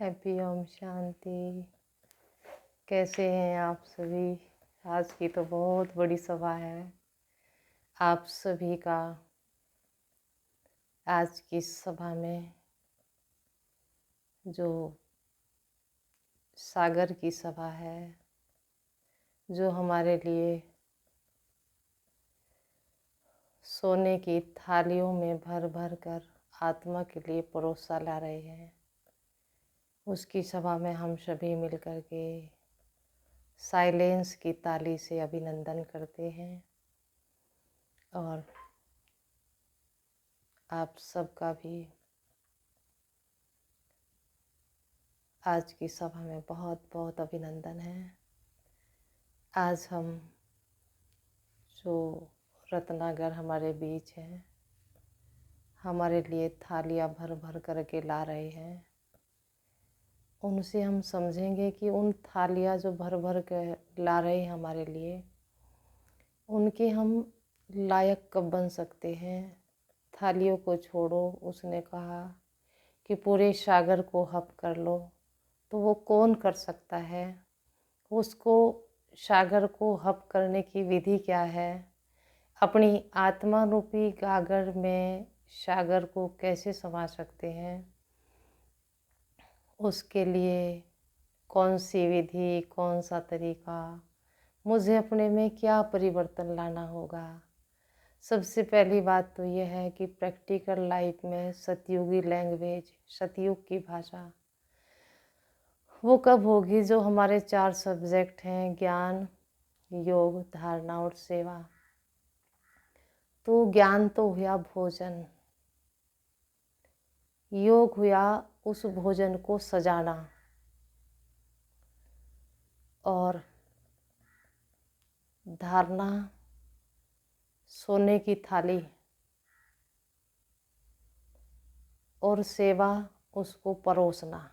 Happy Om Shanti. कैसे हैं आप सभी? आज की तो बहुत बड़ी सभा है। आप सभी का आज की सभा में जो सागर की सभा है, जो हमारे लिए सोने की थालियों में भर भर कर आत्मा के लिए परोसा ला रहे हैं, उसकी सभा में हम सभी मिलकर के साइलेंस की ताली से अभिनंदन करते हैं। और आप सबका भी आज की सभा में बहुत बहुत अभिनंदन है। आज हम जो रत्नागर हमारे बीच हैं, हमारे लिए थालियाँ भर भर करके ला रहे हैं, उनसे हम समझेंगे कि उन थालियाँ जो भर भर के ला रहे हैं हमारे लिए, उनके हम लायक कब बन सकते हैं। थालियों को छोड़ो, उसने कहा कि पूरे सागर को हप कर लो, तो वो कौन कर सकता है? उसको सागर को हप करने की विधि क्या है? अपनी आत्मा रूपी गागर में सागर को कैसे समा सकते हैं? उसके लिए कौन सी विधि, कौन सा तरीका, मुझे अपने में क्या परिवर्तन लाना होगा? सबसे पहली बात तो यह है कि प्रैक्टिकल लाइफ में सतयुगी लैंग्वेज, सतयुग की भाषा वो कब होगी? जो हमारे 4 सब्जेक्ट हैं, ज्ञान, योग, धारणा और सेवा। तो ज्ञान तो हुआ भोजन, योग हुआ उस भोजन को सजाना, और धारणा सोने की थाली, और सेवा उसको परोसना।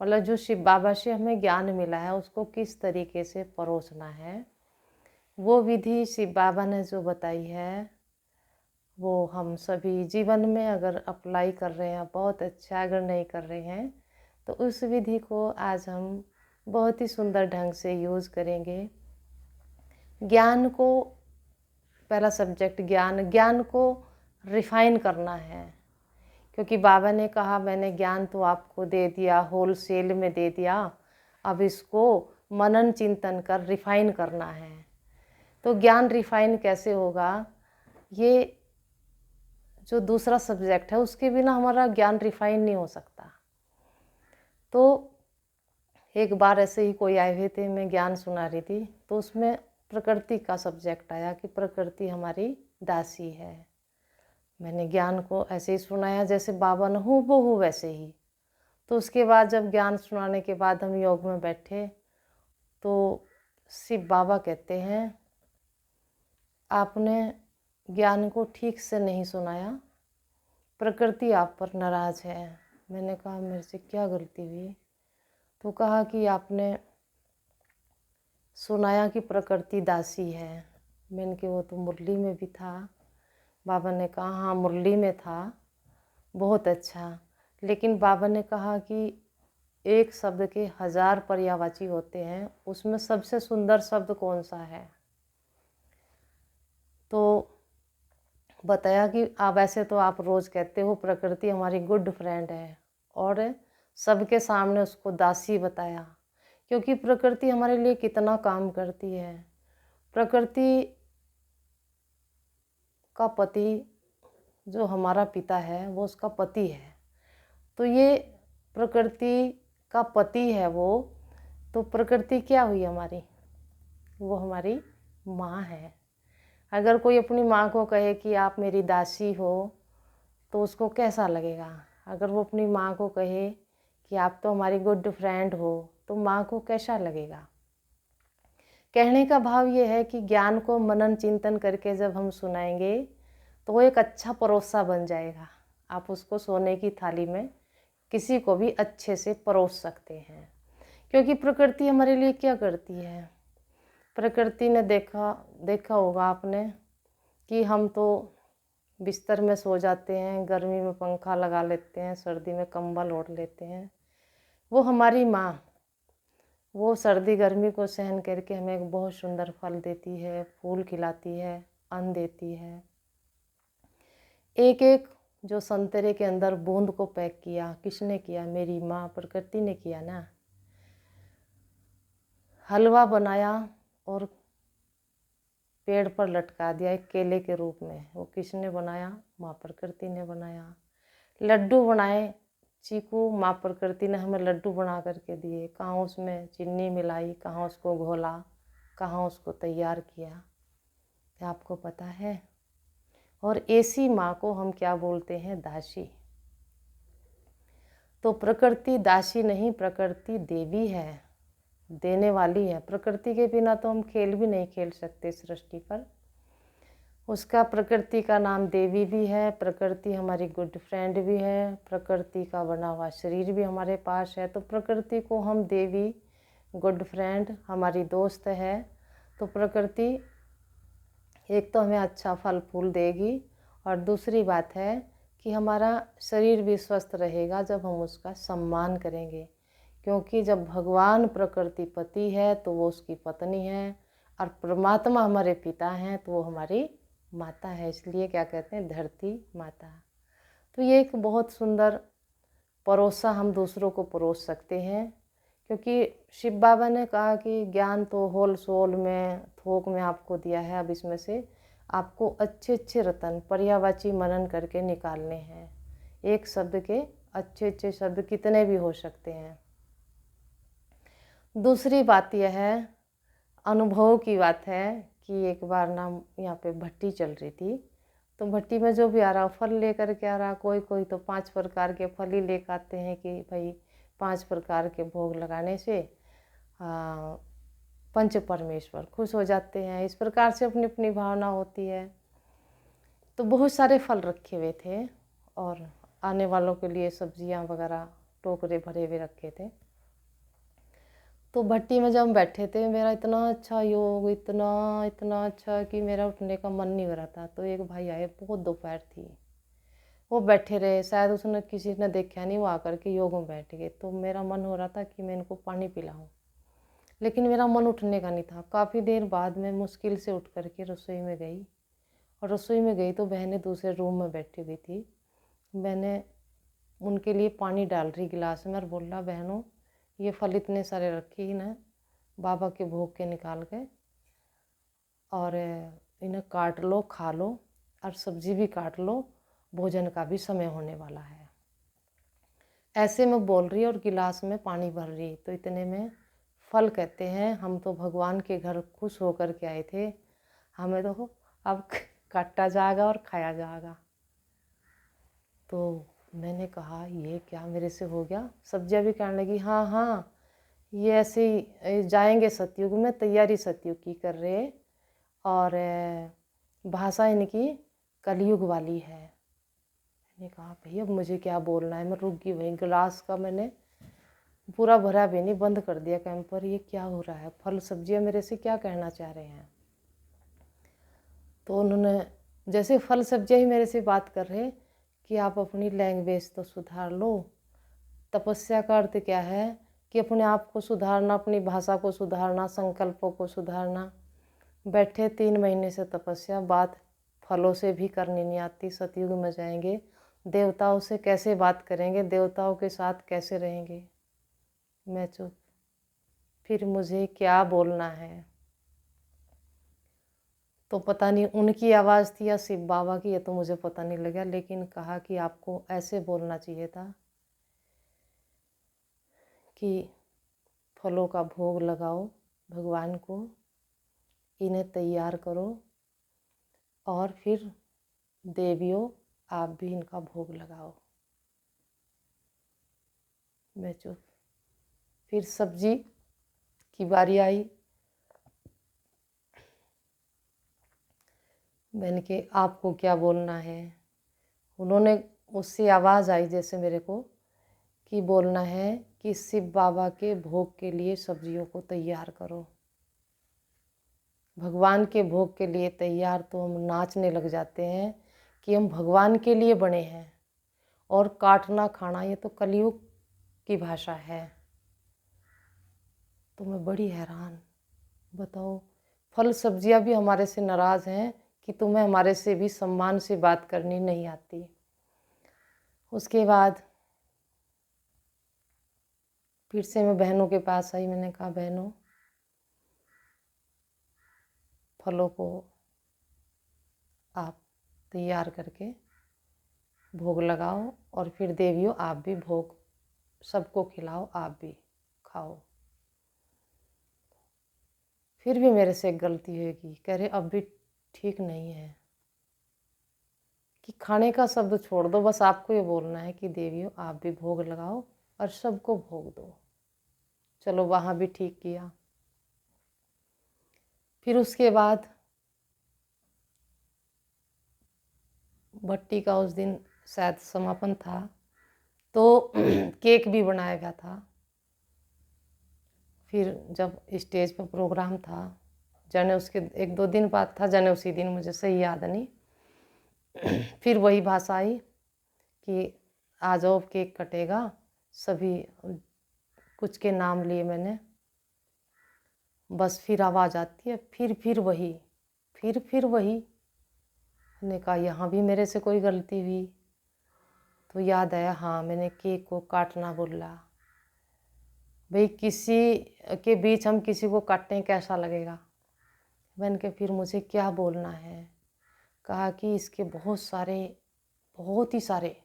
मतलब जो शिव बाबा से हमें ज्ञान मिला है उसको किस तरीके से परोसना है, वो विधि शिव बाबा ने जो बताई है वो हम सभी जीवन में अगर अप्लाई कर रहे हैं बहुत अच्छा, अगर नहीं कर रहे हैं तो उस विधि को आज हम बहुत ही सुंदर ढंग से यूज़ करेंगे। ज्ञान को, पहला सब्जेक्ट ज्ञान, ज्ञान को रिफाइन करना है, क्योंकि बाबा ने कहा मैंने ज्ञान तो आपको दे दिया, होलसेल में दे दिया, अब इसको मनन चिंतन कर रिफाइन करना है। तो ज्ञान रिफाइन कैसे होगा? ये जो दूसरा सब्जेक्ट है उसके बिना हमारा ज्ञान रिफाइन नहीं हो सकता। तो एक बार ऐसे ही कोई आए हुए थे, मैं ज्ञान सुना रही थी, तो उसमें प्रकृति का सब्जेक्ट आया कि प्रकृति हमारी दासी है। मैंने ज्ञान को ऐसे ही सुनाया जैसे बाबा ने हूबहू वैसे ही। तो उसके बाद जब ज्ञान सुनाने के बाद हम योग में बैठे तो शिव बाबा कहते हैं आपने ज्ञान को ठीक से नहीं सुनाया, प्रकृति आप पर नाराज है। मैंने कहा मेरे से क्या गलती हुई? तो कहा कि आपने सुनाया कि प्रकृति दासी है। मैंने कहा वो तो मुरली में भी था। बाबा ने कहा हाँ मुरली में था, बहुत अच्छा, लेकिन बाबा ने कहा कि एक शब्द के 1000 पर्यायवाची होते हैं, उसमें सबसे सुंदर शब्द कौन सा है? तो बताया कि आप ऐसे तो आप रोज़ कहते हो प्रकृति हमारी गुड फ्रेंड है, और सबके सामने उसको दासी बताया, क्योंकि प्रकृति हमारे लिए कितना काम करती है। प्रकृति का पति जो हमारा पिता है वो उसका पति है, तो ये प्रकृति का पति है वो। तो प्रकृति क्या हुई हमारी? वो हमारी माँ है। अगर कोई अपनी माँ को कहे कि आप मेरी दासी हो तो उसको कैसा लगेगा? अगर वो अपनी माँ को कहे कि आप तो हमारी गुड फ्रेंड हो तो माँ को कैसा लगेगा? कहने का भाव ये है कि ज्ञान को मनन चिंतन करके जब हम सुनाएंगे तो वो एक अच्छा परोसा बन जाएगा। आप उसको सोने की थाली में किसी को भी अच्छे से परोस सकते हैं, क्योंकि प्रकृति हमारे लिए क्या करती है? प्रकृति ने देखा होगा आपने कि हम तो बिस्तर में सो जाते हैं, गर्मी में पंखा लगा लेते हैं, सर्दी में कंबल ओढ़ लेते हैं, वो हमारी माँ, वो सर्दी गर्मी को सहन करके हमें एक बहुत सुंदर फल देती है, फूल खिलाती है, अन्न देती है। एक एक जो संतरे के अंदर बूंद को पैक किया, किसने किया? मेरी माँ प्रकृति ने किया ना। हलवा बनाया और पेड़ पर लटका दिया एक केले के रूप में, वो किसने बनाया? माँ प्रकृति ने बनाया। लड्डू बनाए, चीकू, माँ प्रकृति ने हमें लड्डू बना करके दिए। कहाँ उसमें चीनी मिलाई, कहाँ उसको घोला, कहाँ उसको तैयार किया, क्या आपको पता है? और ऐसी माँ को हम क्या बोलते हैं? दासी। तो प्रकृति दासी नहीं, प्रकृति देवी है, देने वाली है। प्रकृति के बिना तो हम खेल भी नहीं खेल सकते सृष्टि पर। उसका, प्रकृति का नाम देवी भी है, प्रकृति हमारी गुड फ्रेंड भी है, प्रकृति का बना हुआ शरीर भी हमारे पास है। तो प्रकृति को हम देवी, गुड फ्रेंड, हमारी दोस्त है। तो प्रकृति एक तो हमें अच्छा फल फूल देगी, और दूसरी बात है कि हमारा शरीर भी स्वस्थ रहेगा जब हम उसका सम्मान करेंगे। क्योंकि जब भगवान प्रकृति पति है तो वो उसकी पत्नी है, और परमात्मा हमारे पिता हैं तो वो हमारी माता है। इसलिए क्या कहते हैं? धरती माता। तो ये एक बहुत सुंदर परोसा हम दूसरों को परोस सकते हैं। क्योंकि शिव बाबा ने कहा कि ज्ञान तो होल सोल में, थोक में आपको दिया है, अब इसमें से आपको अच्छे अच्छे रतन पर्यायवाची मनन करके निकालने हैं। एक शब्द के अच्छे अच्छे शब्द कितने भी हो सकते हैं। दूसरी बात यह है, अनुभव की बात है कि एक बार ना यहाँ पे भट्टी चल रही थी, तो भट्टी में जो भी आ रहा फल लेकर के आ रहा, कोई कोई तो 5 प्रकार के फल ही लेकर आते हैं कि भाई 5 प्रकार के भोग लगाने से पंच परमेश्वर खुश हो जाते हैं। इस प्रकार से अपनी अपनी भावना होती है। तो बहुत सारे फल रखे हुए थे और आने वालों के लिए सब्जियां वगैरह टोकरे भरे हुए रखे थे। तो भट्टी में जब हम बैठे थे, मेरा इतना अच्छा योग, इतना इतना अच्छा कि मेरा उठने का मन नहीं हो रहा था। तो एक भाई आए, बहुत दोपहर थी, वो बैठे रहे, शायद उसने किसी ने देखा नहीं, वो आकर के योग में बैठ गए। तो मेरा मन हो रहा था कि मैं इनको पानी पिलाऊं, लेकिन मेरा मन उठने का नहीं था। काफ़ी देर बाद मैं मुश्किल से उठ करके रसोई में गई, और रसोई में गई तो बहनें दूसरे रूम में बैठी हुई थी। मैंने उनके लिए पानी डाल रही गिलास में, और बोल रहा, बहनों ये फल इतने सारे रखे ही ना बाबा के भोग के निकाल के, और इन्हें काट लो, खा लो, और सब्जी भी काट लो, भोजन का भी समय होने वाला है। ऐसे में बोल रही और गिलास में पानी भर रही। तो इतने में फल कहते हैं, हम तो भगवान के घर खुश होकर के आए थे, हमें तो अब काटा जाएगा और खाया जाएगा। तो मैंने कहा ये क्या मेरे से हो गया? सब्जियां भी कहने लगी, हाँ हाँ ये ऐसे ही जाएंगे सतयुग में, तैयारी सतयुग की कर रहे, और भाषा इनकी कलयुग वाली है। मैंने कहा भैया अब मुझे क्या बोलना है? मैं रुक गई वहीं। गिलास का मैंने पूरा भरा भी नहीं, बंद कर दिया कैंपर। ये क्या हो रहा है? फल सब्जियां मेरे से क्या कहना चाह रहे हैं? तो उन्होंने, जैसे फल सब्जियां ही मेरे से बात कर रहे कि आप अपनी लैंग्वेज तो सुधार लो। तपस्या का अर्थ क्या है? कि अपने आप को सुधारना, अपनी भाषा को सुधारना, संकल्पों को सुधारना। बैठे 3 महीने से तपस्या, बात फलों से भी करनी नहीं आती। सतयुग में जाएंगे, देवताओं से कैसे बात करेंगे, देवताओं के साथ कैसे रहेंगे? मैं चुप। फिर मुझे क्या बोलना है? तो पता नहीं उनकी आवाज़ थी या शिव बाबा की, ये तो मुझे पता नहीं लगा, लेकिन कहा कि आपको ऐसे बोलना चाहिए था कि फलों का भोग लगाओ भगवान को, इन्हें तैयार करो, और फिर देवियों आप भी इनका भोग लगाओ। मैं चुप। फिर सब्जी की बारी आई। मैंने कि आपको क्या बोलना है? उन्होंने, उससे आवाज़ आई जैसे मेरे को कि बोलना है कि शिव बाबा के भोग के लिए सब्जियों को तैयार करो। भगवान के भोग के लिए तैयार तो हम नाचने लग जाते हैं कि हम भगवान के लिए बने हैं, और काटना खाना ये तो कलयुग की भाषा है। तो मैं बड़ी हैरान, बताओ फल सब्जियां भी हमारे से नाराज़ हैं कि तुम्हें हमारे से भी सम्मान से बात करनी नहीं आती। उसके बाद फिर से मैं बहनों के पास आई। मैंने कहा बहनों, फलों को आप तैयार करके भोग लगाओ और फिर देवियों आप भी भोग सबको खिलाओ, आप भी खाओ। फिर भी मेरे से एक गलती होगी। कह रहे अब भी ठीक नहीं है कि खाने का शब्द छोड़ दो, बस आपको ये बोलना है कि देवियों आप भी भोग लगाओ और सबको भोग दो। चलो वहाँ भी ठीक किया। फिर उसके बाद भट्टी का उस दिन शायद समापन था, तो केक भी बनाया गया था। फिर जब स्टेज पर प्रोग्राम था, जाने उसके 1-2 दिन बाद था, जाने उसी दिन, मुझे सही याद नहीं। फिर वही भाषा आई कि आ जाओ केक कटेगा। सभी कुछ के नाम लिए मैंने, बस फिर आवाज़ आती है फिर वही, फिर वही। मैंने कहा यहाँ भी मेरे से कोई गलती हुई। तो याद आया, हाँ मैंने केक को काटना बोला। भाई किसी के बीच हम किसी को काटें कैसा लगेगा। मैंने कहा फिर मुझे क्या बोलना है। कहा कि इसके बहुत ही सारे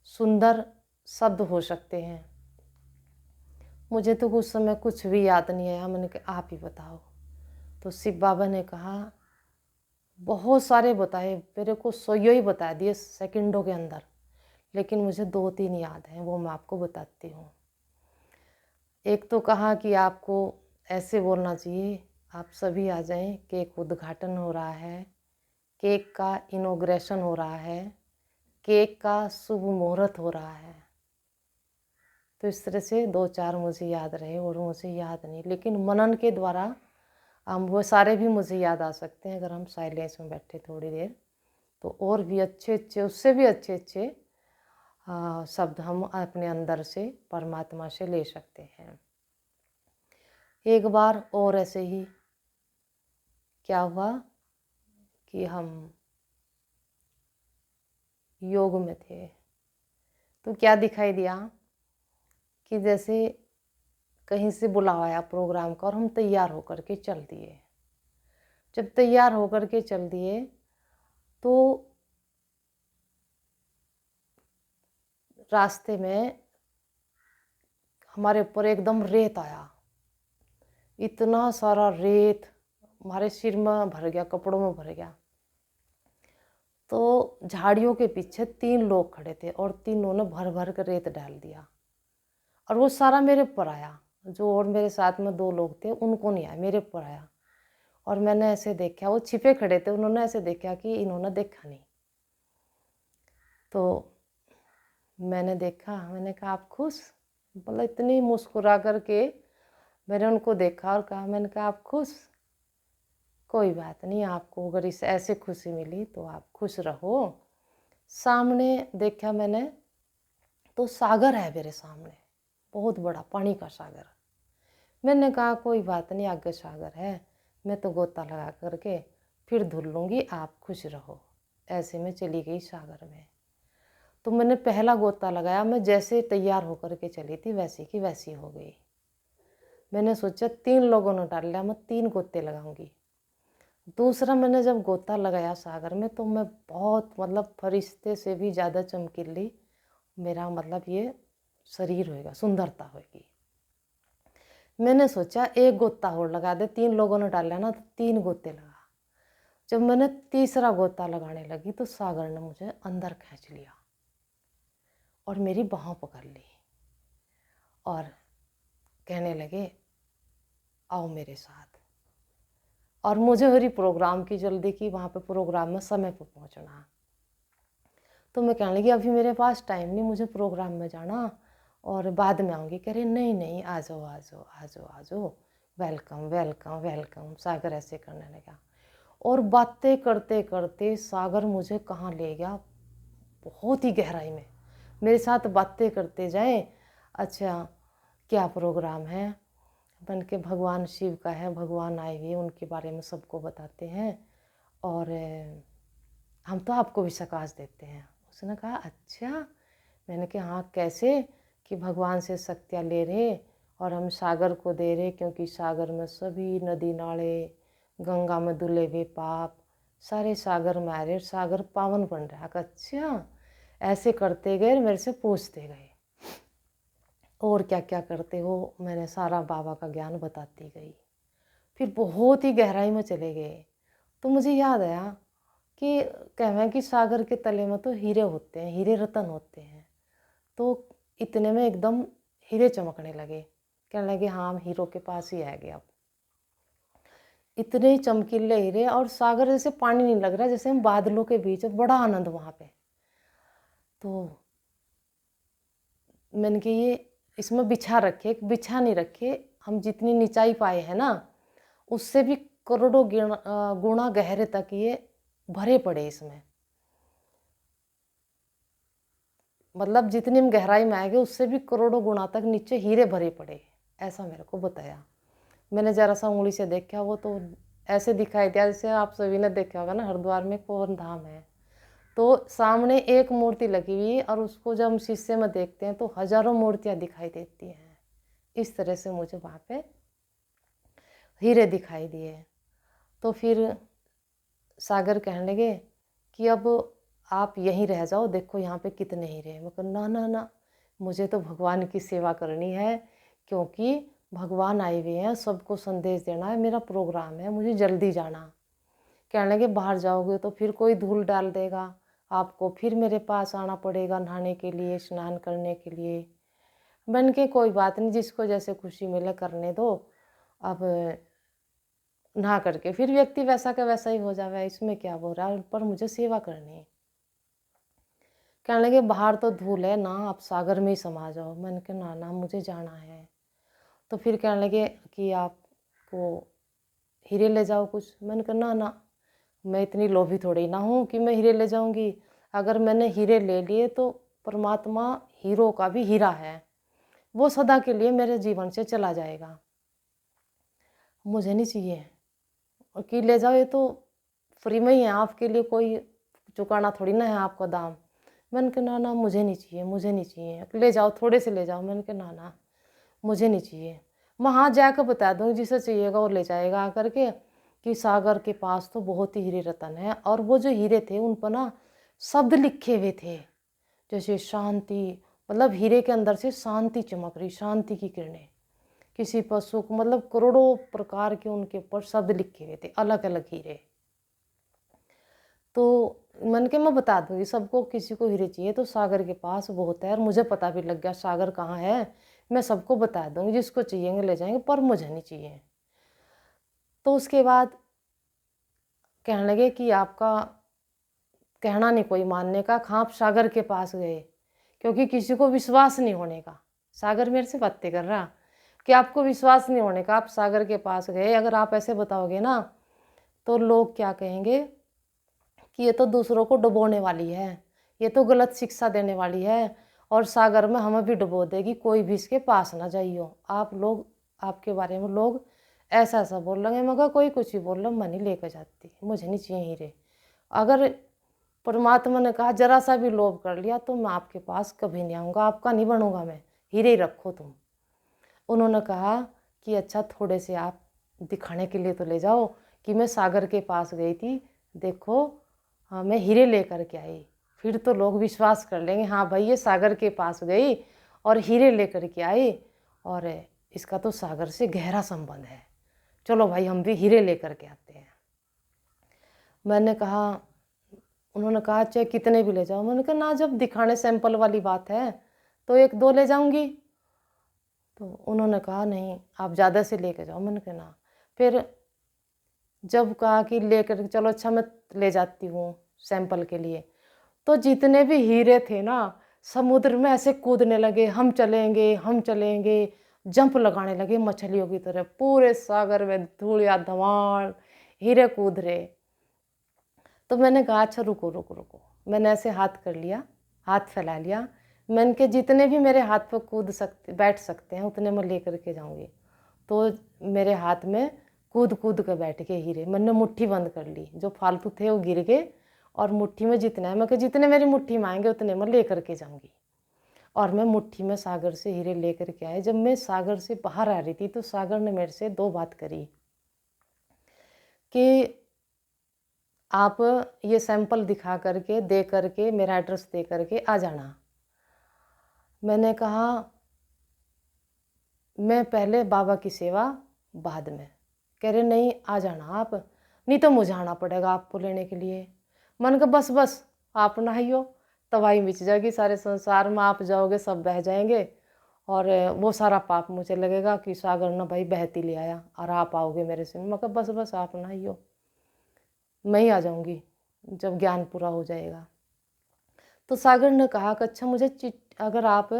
सुंदर शब्द हो सकते हैं। मुझे तो उस समय कुछ भी याद नहीं आया। मैंने कहा आप ही बताओ। तो शिव बाबा ने कहा, बहुत सारे बताए, मेरे को 100 ही बता दिए सेकंडों के अंदर, लेकिन मुझे 2-3 याद हैं, वो मैं आपको बताती हूँ। एक तो कहा कि आपको ऐसे बोलना चाहिए, आप सभी आ जाएं, केक उद्घाटन हो रहा है, केक का इनॉग्रेशन हो रहा है, केक का शुभ मुहूर्त हो रहा है। तो इस तरह से 2-4 मुझे याद रहे और मुझे याद नहीं, लेकिन मनन के द्वारा हम वो सारे भी मुझे याद आ सकते हैं अगर हम साइलेंस में बैठे थोड़ी देर। तो और भी अच्छे अच्छे, उससे भी अच्छे अच्छे शब्द हम अपने अंदर से परमात्मा से ले सकते हैं। एक बार और ऐसे ही क्या हुआ कि हम योग में थे, तो क्या दिखाई दिया कि जैसे कहीं से बुलावा आया प्रोग्राम का और हम तैयार होकर के चल दिए। जब तैयार होकर के चल दिए तो रास्ते में हमारे ऊपर एकदम रेत आया। इतना सारा रेत हमारे सिर में भर गया, कपड़ों में भर गया। तो झाड़ियों के पीछे 3 लोग खड़े थे और तीनों ने भर भर कर रेत डाल दिया और वो सारा मेरे ऊपर आया। जो और मेरे साथ में 2 लोग थे उनको नहीं आया, मेरे ऊपर आया। और मैंने ऐसे देखा, वो छिपे खड़े थे, उन्होंने ऐसे देखा कि इन्होंने देखा नहीं। तो मैंने देखा, मैंने कहा आप खुश? बोला इतनी मुस्कुरा करके मैंने उनको देखा और कहा, मैंने कहा आप खुश? कोई बात नहीं, आपको अगर इस ऐसे खुशी मिली तो आप खुश रहो। सामने देखा मैंने तो सागर है मेरे सामने, बहुत बड़ा पानी का सागर। मैंने कहा कोई बात नहीं, आगे सागर है, मैं तो गोता लगा करके फिर धुल लूँगी, आप खुश रहो। ऐसे में चली गई सागर में। तो मैंने पहला गोता लगाया, मैं जैसे तैयार होकर के चली थी वैसी की वैसी हो गई। मैंने सोचा 3 लोगों ने डाल लिया, मैं 3 गोते लगाऊंगी। दूसरा मैंने जब गोता लगाया सागर में तो मैं बहुत मतलब फरिश्ते से भी ज़्यादा चमकीली मेरा मतलब ये शरीर होएगा, सुंदरता होएगी। मैंने सोचा 1 गोता और लगा दे, 3 लोगों ने डाला ना, तो 3 गोते लगा। जब मैंने तीसरा गोता लगाने लगी तो सागर ने मुझे अंदर खींच लिया और मेरी बाहों पकड़ ली और कहने लगे आओ मेरे साथ। और मुझे मेरी प्रोग्राम की जल्दी की, वहाँ पे प्रोग्राम में समय पर पहुँचना। तो मैं कहने लगी अभी मेरे पास टाइम नहीं, मुझे प्रोग्राम में जाना और बाद में आऊँगी। कह रही नहीं नहीं, आ जाओ आ जाओ आ जाओ आ जाओ, वेलकम वेलकम वेलकम। सागर ऐसे करने लगा और बातें करते करते सागर मुझे कहाँ ले गया, बहुत ही गहराई में। मेरे साथ बातें करते जाए, अच्छा क्या प्रोग्राम है, बन के भगवान शिव का है, भगवान आए हुए उनके बारे में सबको बताते हैं और हम तो आपको भी सकाश देते हैं। उसने कहा अच्छा। मैंने कहा हाँ कैसे? कि भगवान से शक्तियाँ ले रहे और हम सागर को दे रहे, क्योंकि सागर में सभी नदी नाले, गंगा में धुले हुए पाप सारे सागर में आ रहे, सागर पावन बन रहा है। अच्छा। ऐसे करते गए, मेरे से पूछते गए और क्या क्या करते हो। मैंने सारा बाबा का ज्ञान बताती गई। फिर बहुत ही गहराई में चले गए तो मुझे याद आया कि कहवें कि सागर के तले में तो हीरे होते हैं, हीरे रतन होते हैं। तो इतने में एकदम हीरे चमकने लगे। कहने लगे हाँ हम हीरो के पास ही आ गए। अब इतने चमकीले हीरे और सागर जैसे पानी नहीं लग रहा, जैसे हम बादलों के बीच, बड़ा आनंद वहाँ पे। तो मैंने कि ये इसमें बिछा रखे, बिछा नहीं रखे, हम जितनी निचाई पाए हैं ना उससे भी करोड़ों गुणा गहरे तक ये भरे पड़े इसमें। मतलब जितनी हम गहराई में आएंगे उससे भी करोड़ों गुणा तक नीचे हीरे भरे पड़े, ऐसा मेरे को बताया। मैंने जरा सा उंगली से देखा, वो तो ऐसे दिखाई दिया जैसे आप सभी ने देखा होगा ना हरिद्वार में पवन धाम है, तो सामने एक मूर्ति लगी हुई और उसको जब हम शीशे में देखते हैं तो हजारों मूर्तियां दिखाई देती हैं। इस तरह से मुझे वहाँ पे हीरे दिखाई दिए। तो फिर सागर कहने लगे कि अब आप यहीं रह जाओ, देखो यहाँ पे कितने हीरे हैं। मैं कहा ना ना ना, मुझे तो भगवान की सेवा करनी है, क्योंकि भगवान आए हुए हैं, सबको संदेश देना है, मेरा प्रोग्राम है, मुझे जल्दी जाना। कहने लगे बाहर जाओगे तो फिर कोई धूल डाल देगा, आपको फिर मेरे पास आना पड़ेगा नहाने के लिए, स्नान करने के लिए। बन के कोई बात नहीं, जिसको जैसे खुशी मिले करने दो। अब नहा करके फिर व्यक्ति वैसा का वैसा ही हो जावे, इसमें क्या हो रहा है, पर मुझे सेवा करनी है। कहने लगे बाहर तो धूल है ना, आप सागर में ही समा जाओ। मैंने कहा ना ना मुझे जाना है। तो फिर कहने लगे कि आपको हीरे ले जाओ कुछ। मैंने कहा ना ना, मैं इतनी लोभी थोड़ी ना हूँ कि मैं हीरे ले जाऊँगी। अगर मैंने हीरे ले लिए तो परमात्मा हीरो का भी हीरा है, वो सदा के लिए मेरे जीवन से चला जाएगा, मुझे नहीं चाहिए। और कि ले जाओ, ये तो फ्री में ही है, आपके लिए कोई चुकाना थोड़ी ना है आपका दाम। मैंने कहा ना ना मुझे नहीं चाहिए, मुझे नहीं चाहिए, ले जाओ थोड़े से ले जाओ। मैंने कहा ना ना मुझे नहीं चाहिए। मैं हाँ जाकर बता दूँगी, जिसे चाहिएगा वो ले जाएगा आकर के, कि सागर के पास तो बहुत ही हीरे रतन है। और वो जो हीरे थे उन पर ना शब्द लिखे हुए थे, जैसे शांति, मतलब हीरे के अंदर से शांति चमक रही, शांति की किरणें। किसी पशु को, मतलब करोड़ों प्रकार के उनके ऊपर शब्द लिखे हुए थे, अलग अलग हीरे। तो मन के मैं बता दूंगी सबको, किसी को हीरे चाहिए तो सागर के पास बहुत है। और मुझे पता भी लग गया सागर कहाँ है, मैं सबको बता दूंगी, जिसको चाहिए ले जाएंगे, पर मुझे नहीं चाहिए। तो उसके बाद कहने लगे कि आपका कहना नहीं कोई मानने का, कहाँ आप सागर के पास गए, क्योंकि किसी को विश्वास नहीं होने का। सागर मेरे से बातें कर रहा कि आपको विश्वास नहीं होने का, आप सागर के पास गए, अगर आप ऐसे बताओगे ना तो लोग क्या कहेंगे कि ये तो दूसरों को डुबोने वाली है, ये तो गलत शिक्षा देने वाली है, और सागर में हमें भी डुबो देगी, कोई भी इसके पास ना जाइयो। आप लोग, आपके बारे में लोग ऐसा ऐसा बोल रहे हैं। मगर कोई कुछ ही बोल रहा, मैं नहीं लेकर जाती, मुझे नहीं चाहिए हीरे। अगर परमात्मा ने कहा जरा सा भी लोभ कर लिया तो मैं आपके पास कभी नहीं आऊँगा, आपका नहीं बनूंगा मैं, हीरे ही रखो तुम। उन्होंने कहा कि अच्छा थोड़े से आप दिखाने के लिए तो ले जाओ कि मैं सागर के पास गई थी, देखो हाँ मैं हीरे लेकर के आई। फिर तो लोग विश्वास कर लेंगे, हाँ भाई ये सागर के पास गई और हीरे लेकर के आई, और इसका तो सागर से गहरा संबंध है, चलो भाई हम भी हीरे लेकर के आते हैं। मैंने कहा, उन्होंने कहा चाहे कितने भी ले जाओ। मैंने कहा ना, जब दिखाने सैंपल वाली बात है तो एक दो ले जाऊंगी। तो उन्होंने कहा नहीं आप ज़्यादा से लेकर जाओ। मैंने कहा ना। फिर जब कहा कि लेकर चलो, अच्छा मैं ले जाती हूँ सैंपल के लिए, तो जितने भी हीरे थे ना समुद्र में ऐसे कूदने लगे, हम चलेंगे हम चलेंगे, जंप लगाने लगे मछलियों की तरह, पूरे सागर में धूलिया धमाल हीरे कूद रहे। तो मैंने कहा अच्छा रुको रुको रुको, मैंने ऐसे हाथ कर लिया, हाथ फैला लिया, मैंने के जितने भी मेरे हाथ पर कूद सकते बैठ सकते हैं उतने मैं लेकर के जाऊंगी। तो मेरे हाथ में कूद कूद के बैठ गए हीरे। मैंने मुट्ठी बंद कर ली, जो फालतू थे वो गिर गए और मुट्ठी में जितना है, मैं कहा जितने मेरी मुट्ठी में आएंगे उतने मैं ले करके जाऊँगी। और मैं मुट्ठी में सागर से हीरे ले करके आए। जब मैं सागर से बाहर आ रही थी तो सागर ने मेरे से 2 बात करी कि आप ये सैंपल दिखा करके, दे करके, मेरा एड्रेस दे करके आ जाना। मैंने कहा मैं पहले बाबा की सेवा बाद में। कह रहे नहीं आ जाना आप, नहीं तो मुझे आना पड़ेगा आपको लेने के लिए। मन का बस बस आप ना ही हो, तबाही मिच जाएगी सारे संसार में, आप जाओगे सब बह जाएंगे और वो सारा पाप मुझे लगेगा कि सागर ना भाई बहती ले आया और आप आओगे मेरे से। मैं कहा बस बस आप ना ही हो, मैं ही आ जाऊंगी जब ज्ञान पूरा हो जाएगा। तो सागर ने कहा कि अच्छा मुझे अगर आप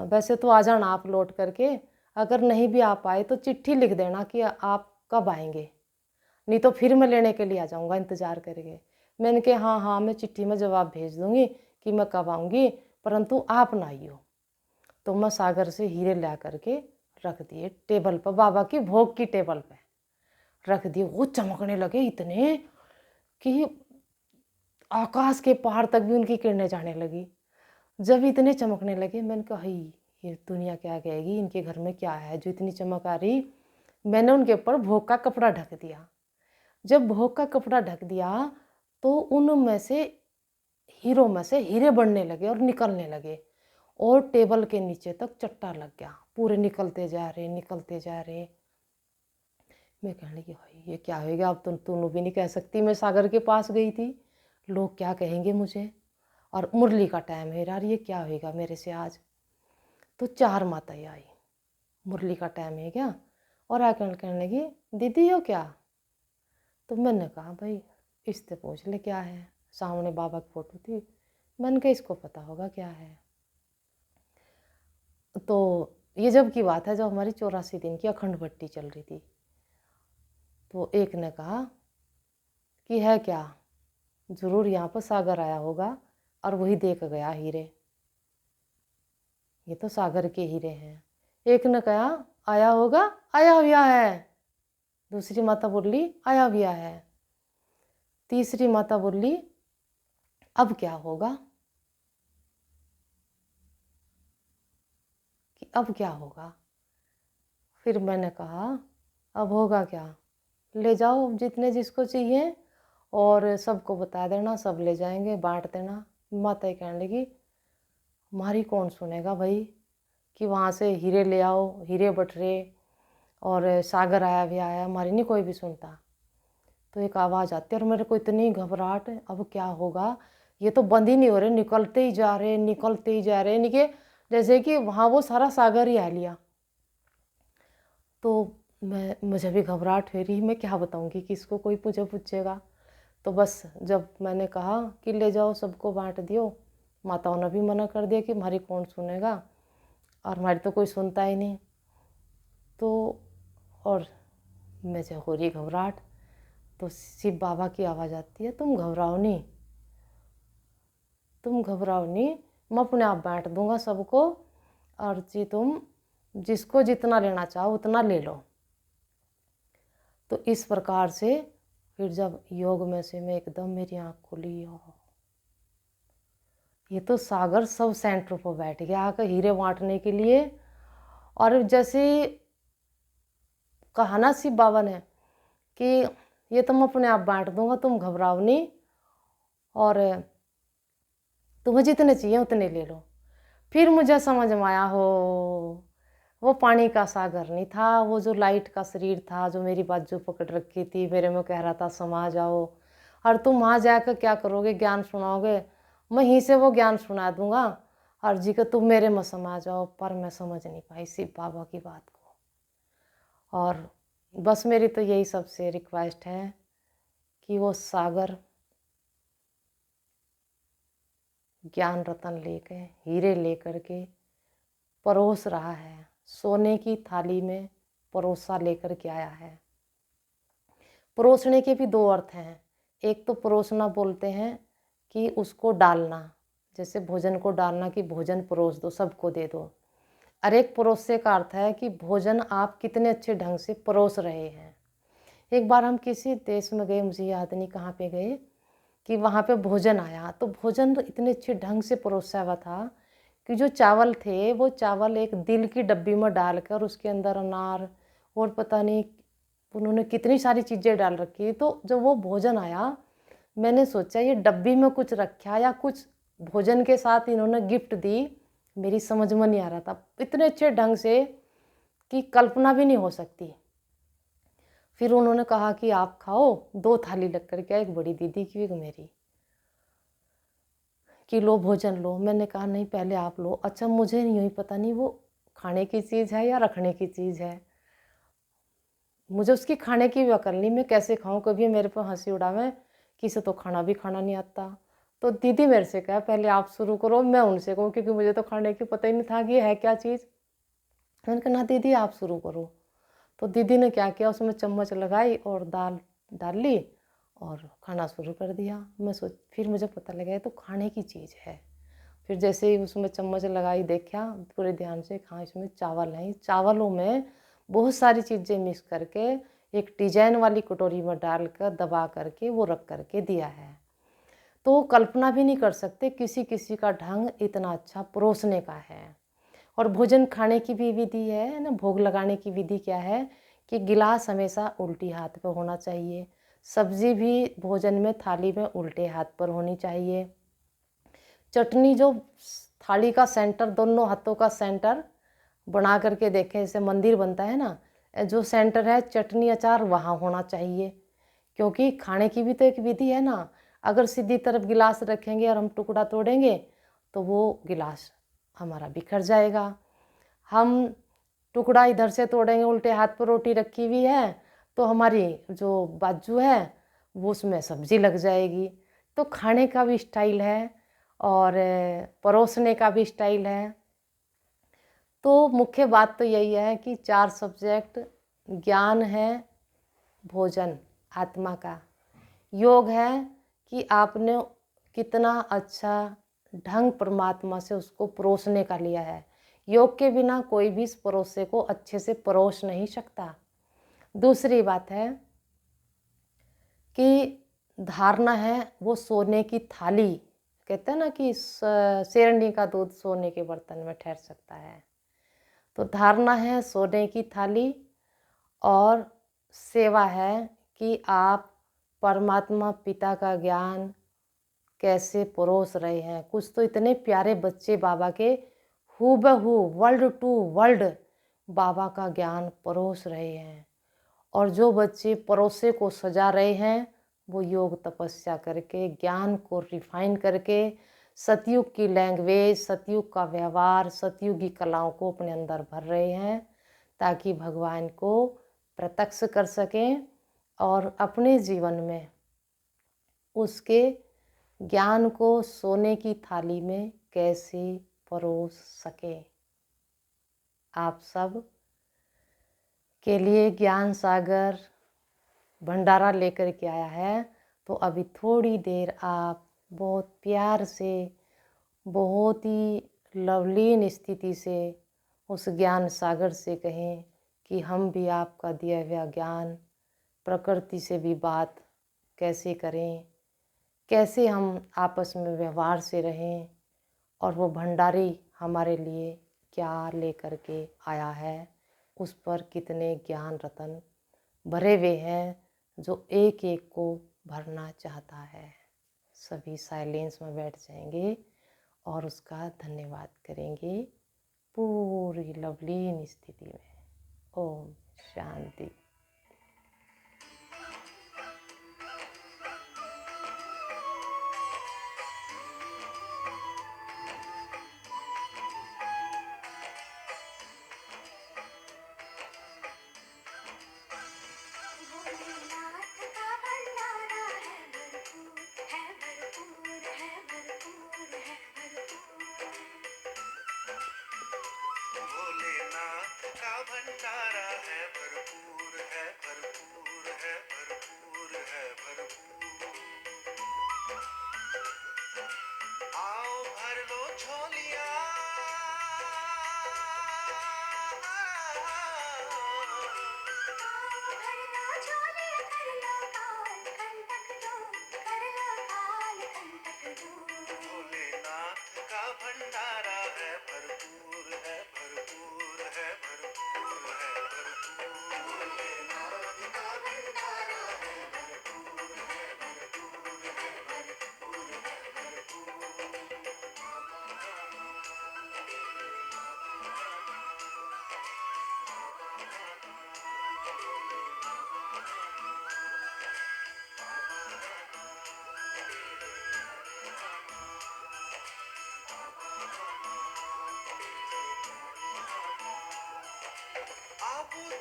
वैसे तो आ जाना आप लौट करके, अगर नहीं भी आ पाए तो चिट्ठी लिख देना कि आप कब आएंगे, नहीं तो फिर मैं लेने के लिए आ जाऊंगा इंतज़ार करेंगे। मैंने कहा हाँ हाँ मैं चिट्ठी में जवाब भेज दूंगी कि मैं कब आऊँगी, परंतु आप ना आइयो। तो मैं सागर से हीरे ला करके रख दिए टेबल पर, बाबा की भोग की टेबल पे रख दिए। वो चमकने लगे इतने कि आकाश के पहाड़ तक भी उनकी किरणें जाने लगी। जब इतने चमकने लगे मैंने कहा ही ये दुनिया क्या कहेगी, इनके घर में क्या है जो इतनी चमक आ रही। मैंने उनके ऊपर भोग का कपड़ा ढक दिया। जब भोग का कपड़ा ढक दिया तो उनमें से हीरों में से हीरे बढ़ने लगे और निकलने लगे और टेबल के नीचे तक चट्टा लग गया, पूरे निकलते जा रहे निकलते जा रहे। मैं कहने लगी भाई ये क्या होगा, अब तो तू भी नहीं कह सकती मैं सागर के पास गई थी, लोग क्या कहेंगे मुझे, और मुरली का टाइम है यार, ये क्या होगा मेरे से आज। तो 4 माताएं आई, मुरली का टाइम है क्या, और आकर कहने लगी दीदी हो क्या। तो मैंने कहा भाई इससे पूछ ले क्या है, सामने बाबा की फोटो थी, मैंने कहा इसको पता होगा क्या है। तो ये जब की बात है जब हमारी 84 दिन की अखंड भट्टी चल रही थी। तो एक ने कहा कि है क्या, जरूर यहाँ पर सागर आया होगा और वही देख गया हीरे, ये तो सागर के हीरे हैं। एक ने कहा आया होगा, आया हुआ है। दूसरी माता बोली आया हुआ है। तीसरी माता बोली अब क्या होगा, कि अब क्या होगा। फिर मैंने कहा अब होगा क्या, ले जाओ जितने जिसको चाहिए और सबको बता देना, सब ले जाएंगे बांट देना। माता कहने लगी हमारी कौन सुनेगा भाई, कि वहाँ से हीरे ले आओ, हीरे बटरे और सागर आया भी आया, हमारी नहीं कोई भी सुनता। तो एक आवाज़ आती है और मेरे को इतनी घबराहट, अब क्या होगा, ये तो बंद ही नहीं हो रहे, निकलते ही जा रहे निकलते ही जा रहे, यानी कि जैसे कि वहाँ वो सारा सागर ही आ लिया। तो मुझे भी घबराहट हो रही, मैं क्या बताऊँगी किसको, कोई मुझे पूछेगा। तो बस जब मैंने कहा कि ले जाओ सबको बांट दियो, माताओं ने भी मना कर दिया कि हमारी कौन सुनेगा और हमारी तो कोई सुनता ही नहीं। तो और मुझे हो रही घबराहट, तो शिव बाबा की आवाज़ आती है तुम घबराओ नहीं, तुम घबराओ नहीं, मैं अपने आप बांट दूंगा सबको, और जी तुम जिसको जितना लेना चाहो उतना ले लो। तो इस प्रकार से फिर जब योग में से मैं एकदम मेरी आँख खुली, ये तो सागर सब सेंटर पर बैठ गया आकर हीरे बांटने के लिए। और जैसे कहा ना शिव बाबा ने कि ये तुम अपने आप बांट दूंगा, तुम घबराओ नहीं और तुम्हें जितने चाहिए उतने ले लो। फिर मुझे समझ में आया हो वो पानी का सागर नहीं था, वो जो लाइट का शरीर था जो मेरी बाजू पकड़ रखी थी, मेरे में कह रहा था समा जाओ, और तुम वहाँ जाकर क्या करोगे, ज्ञान सुनाओगे, मैं यहीं से वो ज्ञान सुना दूंगा और जी को तुम मेरे में समा जाओ। पर मैं समझ नहीं पाई शिव बाबा की बात को। और बस मेरी तो यही सबसे रिक्वेस्ट है कि वो सागर ज्ञान रतन लेके, हीरे लेकर के परोस रहा है, सोने की थाली में परोसा लेकर के आया है। परोसने के भी 2 अर्थ हैं, एक तो परोसना बोलते हैं कि उसको डालना, जैसे भोजन को डालना कि भोजन परोस दो सबको दे दो, अरेक परोसे का अर्थ है कि भोजन आप कितने अच्छे ढंग से परोस रहे हैं। एक बार हम किसी देश में गए, मुझे याद नहीं कहाँ पे गए, कि वहाँ पे भोजन आया, तो भोजन इतने अच्छे ढंग से परोसा हुआ था कि जो चावल थे वो चावल एक दिल की डब्बी में डालकर उसके अंदर अनार और पता नहीं उन्होंने कितनी सारी चीज़ें डाल रखी। तो जब वो भोजन आया, मैंने सोचा ये डब्बी में कुछ रखा या कुछ भोजन के साथ इन्होंने गिफ्ट दी, मेरी समझ में नहीं आ रहा था। इतने अच्छे ढंग से कि कल्पना भी नहीं हो सकती। फिर उन्होंने कहा कि आप खाओ, 2 थाली लग कर के, एक बड़ी दीदी की एक मेरी, कि लो भोजन लो। मैंने कहा नहीं पहले आप लो। अच्छा मुझे नहीं हुई, पता नहीं वो खाने की चीज़ है या रखने की चीज़ है, मुझे उसकी खाने की भी अकल नहीं, मैं कैसे खाऊं। कभी मेरे पर हंसी उड़ावे कि इसे तो खाना भी खाना नहीं आता। तो दीदी मेरे से कहा पहले आप शुरू करो, मैं उनसे कहूँ, क्योंकि मुझे तो खाने की पता ही नहीं था कि ये है क्या चीज़। मैंने कहा ना दीदी आप शुरू करो। तो दीदी ने क्या किया, उसमें चम्मच लगाई और दाल डाल ली और खाना शुरू कर दिया। मैं सोच, फिर मुझे पता लगा ये तो खाने की चीज़ है। फिर जैसे ही उसमें चम्मच लगाई, देखा पूरे ध्यान से, हाँ इसमें चावल हैं। चावलों में बहुत सारी चीज़ें मिक्स करके एक डिजाइन वाली कटोरी में डालकर दबा करके वो रख करके दिया है। तो कल्पना भी नहीं कर सकते किसी किसी का ढंग इतना अच्छा परोसने का है। और भोजन खाने की भी विधि है ना, भोग लगाने की विधि क्या है कि गिलास हमेशा उल्टी हाथ पे होना चाहिए। सब्जी भी भोजन में थाली में उल्टे हाथ पर होनी चाहिए। चटनी जो थाली का सेंटर, दोनों हाथों का सेंटर बना करके देखें, जैसे मंदिर बनता है ना, जो सेंटर है चटनी अचार वहाँ होना चाहिए। क्योंकि खाने की भी तो एक विधि है ना। अगर सीधी तरफ गिलास रखेंगे और हम टुकड़ा तोड़ेंगे तो वो गिलास हमारा बिखर जाएगा। हम टुकड़ा इधर से तोड़ेंगे, उल्टे हाथ पर रोटी रखी हुई है तो हमारी जो बाजू है वो उसमें सब्जी लग जाएगी। तो खाने का भी स्टाइल है और परोसने का भी स्टाइल है। तो मुख्य बात तो यही है कि 4 सब्जेक्ट, ज्ञान है, भोजन आत्मा का, योग है कि आपने कितना अच्छा ढंग परमात्मा से उसको परोसने का लिया है। योग के बिना कोई भी इस परोसे को अच्छे से परोस नहीं सकता। दूसरी बात है कि धारणा है वो सोने की थाली, कहते हैं ना कि शेरनी का दूध सोने के बर्तन में ठहर सकता है। तो धारणा है सोने की थाली और सेवा है कि आप परमात्मा पिता का ज्ञान कैसे परोस रहे हैं। कुछ तो इतने प्यारे बच्चे बाबा के हूबहू वर्ल्ड टू वर्ल्ड बाबा का ज्ञान परोस रहे हैं। और जो बच्चे परोसे को सजा रहे हैं वो योग तपस्या करके ज्ञान को रिफाइन करके सतयुग की लैंग्वेज, सतयुग का व्यवहार, सतयुगी कलाओं को अपने अंदर भर रहे हैं ताकि भगवान को प्रत्यक्ष कर सकें और अपने जीवन में उसके ज्ञान को सोने की थाली में कैसे परोस सकें। आप सब के लिए ज्ञान सागर भंडारा लेकर के आया है। तो अभी थोड़ी देर आप बहुत प्यार से, बहुत ही लवलीन स्थिति से उस ज्ञान सागर से कहें कि हम भी आपका दिया हुआ ज्ञान, प्रकृति से भी बात कैसे करें, कैसे हम आपस में व्यवहार से रहें, और वो भंडारी हमारे लिए क्या लेकर के आया है, उस पर कितने ज्ञान रतन भरे हुए हैं जो एक एक को भरना चाहता है। सभी साइलेंस में बैठ जाएंगे और उसका धन्यवाद करेंगे पूरी लवलीन स्थिति में। ओम शांति। भंडारा है भरपूर है, भरपूर है, भरपूर है, भरपूर। आओ भर लो झोलियां,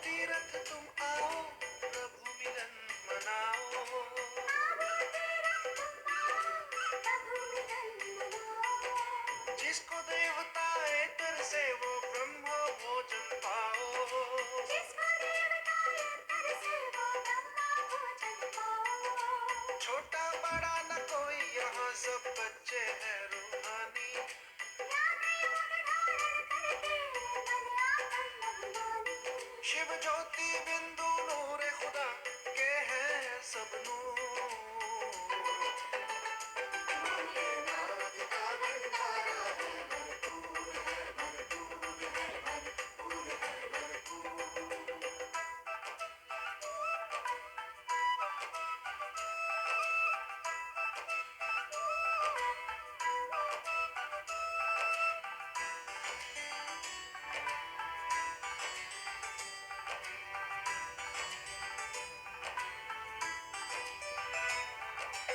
तीरथ तुम आओ, प्रभु मिलन मनाओ। जिसको देवताएं तरसे वो ब्रह्म भोजन पाओ। छोटा बड़ा न कोई यहाँ सब बच्चे हैं रूहानी। शिव ज्योति बिंदु नूर खुदा के हैं सब नूर।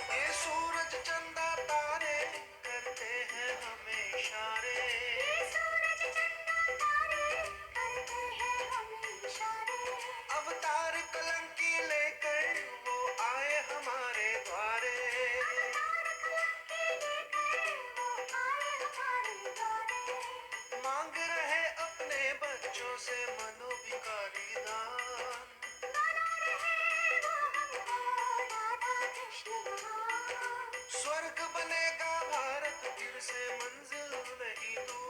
ये सूरज चंदा तारे करते हैं हमें इशारे। अवतार कलंकी लेकर वो आए हमारे द्वारे। मांग रहे अपने बच्चों से मनोभिकारी दान। स्वर्ग बनेगा भारत फिर से मंजिल नहीं दूर।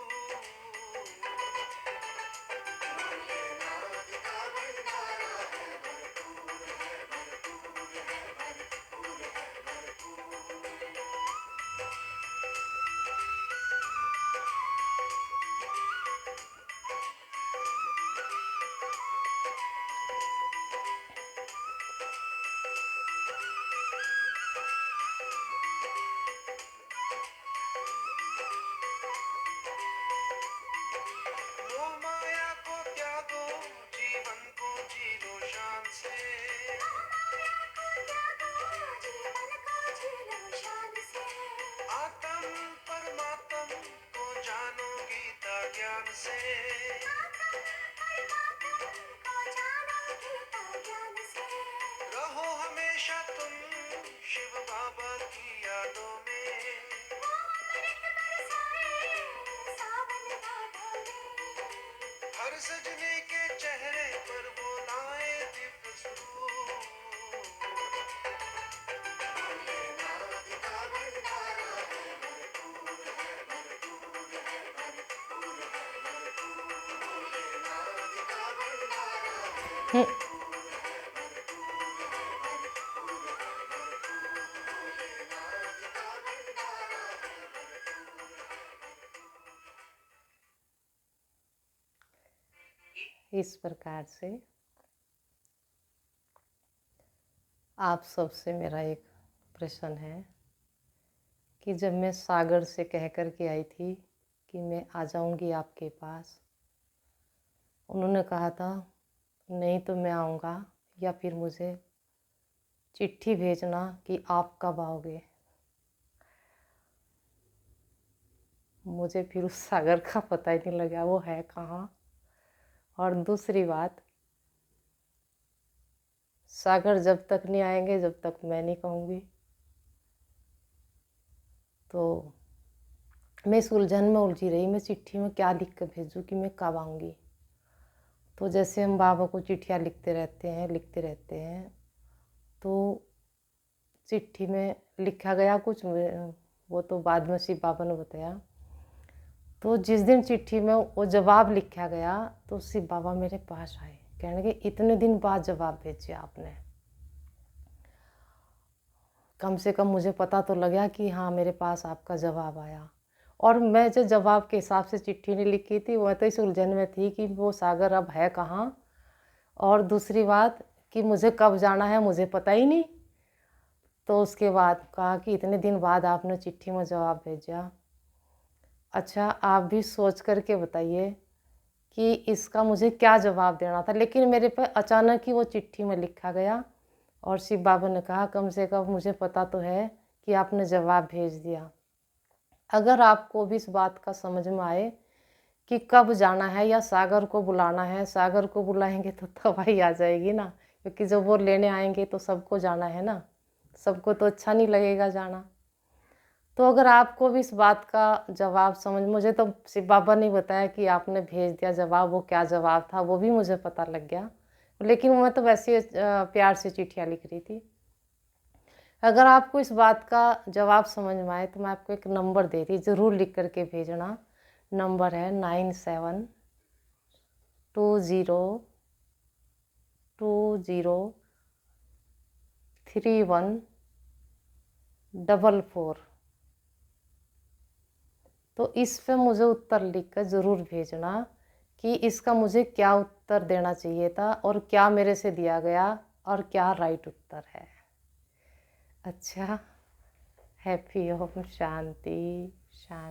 मोह माया को त्यागो, जीवन को जी लो शान से। आत्म परमात्म को जानो गीता ज्ञान से। रहो हमेशा तुम शिव बाबा की यादों में। हर सजने के चेहरे पर वो लाए दिव्य सुरूर। इस प्रकार से आप सबसे मेरा एक प्रश्न है कि जब मैं सागर से कह कर के आई थी कि मैं आ जाऊंगी आपके पास, उन्होंने कहा था नहीं तो मैं आऊँगा या फिर मुझे चिट्ठी भेजना कि आप कब आओगे। मुझे फिर उस सागर का पता ही नहीं लगा वो है कहाँ। और दूसरी बात, सागर जब तक नहीं आएंगे जब तक मैं नहीं कहूँगी। तो मैं इस उलझन में उलझी रही, मैं चिट्ठी में क्या लिख कर भेजूँ कि मैं कब आऊँगी। तो जैसे हम बाबा को चिट्ठियाँ लिखते रहते हैं तो चिट्ठी में लिखा गया कुछ, वो तो बाद में शिव बाबा ने बताया। तो जिस दिन चिट्ठी में वो जवाब लिखा गया तो शिव बाबा मेरे पास आए, कहने के इतने दिन बाद जवाब भेजे आपने, कम से कम मुझे पता तो लगा कि हाँ मेरे पास आपका जवाब आया। और मैं जो जवाब के हिसाब से चिट्ठी नहीं लिखी थी वह तो इस उलझन में थी कि वो सागर अब है कहाँ, और दूसरी बात कि मुझे कब जाना है मुझे पता ही नहीं। तो उसके बाद कहा कि इतने दिन बाद आपने चिट्ठी में जवाब भेजा। अच्छा आप भी सोच करके बताइए कि इसका मुझे क्या जवाब देना था। लेकिन मेरे पे अचानक ही वो चिट्ठी में लिखा गया और शिव बाबा ने कहा कम से कम मुझे पता तो है कि आपने जवाब भेज दिया। अगर आपको भी इस बात का समझ में आए कि कब जाना है या सागर को बुलाना है। सागर को बुलाएंगे तो तबाही आ जाएगी ना, क्योंकि जब वो लेने आएंगे तो सबको जाना है ना, सबको तो अच्छा नहीं लगेगा जाना। तो अगर आपको भी इस बात का जवाब समझ, मुझे तो शिव बाबा ने बताया कि आपने भेज दिया जवाब, वो क्या जवाब था वो भी मुझे पता लग गया, लेकिन मैं तो वैसे प्यार से चिट्ठियाँ लिख रही थी। अगर आपको इस बात का जवाब समझ में आए तो मैं आपको एक नंबर दे रही, ज़रूर लिख करके भेजना। नंबर है 9720203144। तो इस पे मुझे उत्तर लिख कर ज़रूर भेजना कि इसका मुझे क्या उत्तर देना चाहिए था और क्या मेरे से दिया गया और क्या राइट उत्तर है। अच्छा, हैप्पी ओम शांति शांति।